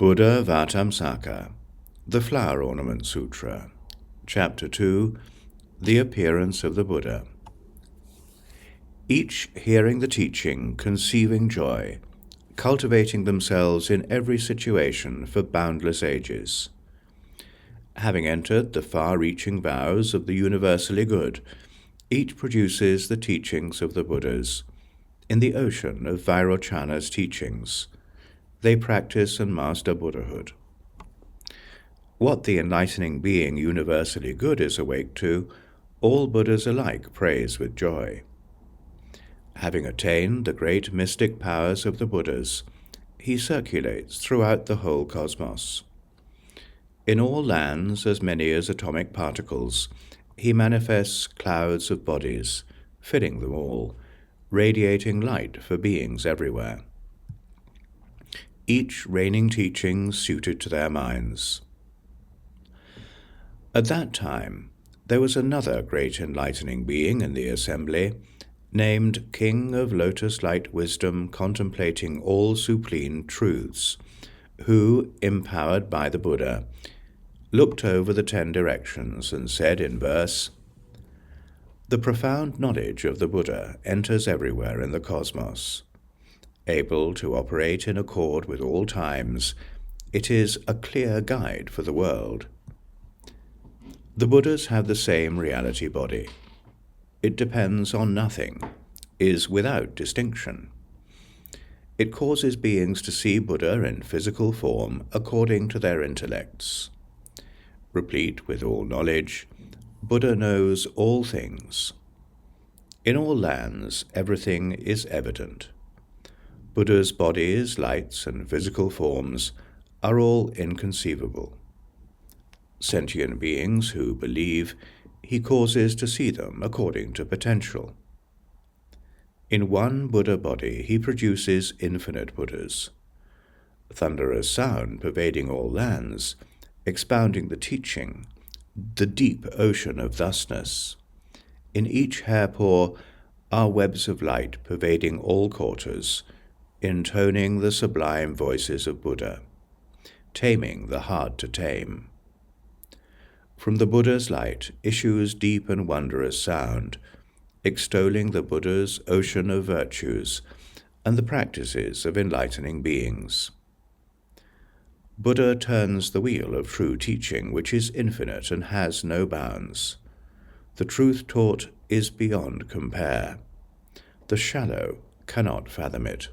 Buddhāvataṃsaka, the Flower Ornament Sutra, Chapter 2, The Appearance of the Buddha. Each hearing the teaching, conceiving joy, cultivating themselves in every situation for boundless ages. Having entered the far-reaching vows of the universally good, each produces the teachings of the Buddhas. In the ocean of Vairocana's teachings, they practice and master Buddhahood. What the enlightening being universally good is awake to, all Buddhas alike praise with joy. Having attained the great mystic powers of the Buddhas, he circulates throughout the whole cosmos. In all lands, as many as atomic particles, he manifests clouds of bodies, filling them all, radiating light for beings everywhere. Each raining teachings suited to their minds. At that time, there was another great enlightening being in the assembly, named King of Lotus-Light Wisdom, contemplating all sublime truths, who, empowered by the Buddha, looked over the 10 directions and said in verse, "The profound knowledge of the Buddha enters everywhere in the cosmos. Able to operate in accord with all times, it is a clear guide for the world. The Buddhas have the same reality body. It depends on nothing, is without distinction. It causes beings to see Buddha in physical form according to their intellects. Replete with all knowledge, Buddha knows all things. In all lands, everything is evident. Buddha's bodies, lights, and physical forms are all inconceivable. Sentient beings who believe, he causes to see them according to potential. In one Buddha body he produces infinite Buddhas. Thunderous sound pervading all lands, expounding the teaching, the deep ocean of thusness. In each hairpore are webs of light pervading all quarters, intoning the sublime voices of Buddha, taming the hard to tame. From the Buddha's light issues deep and wondrous sound, extolling the Buddha's ocean of virtues and the practices of enlightening beings. Buddha turns the wheel of true teaching, which is infinite and has no bounds. The truth taught is beyond compare. The shallow cannot fathom it.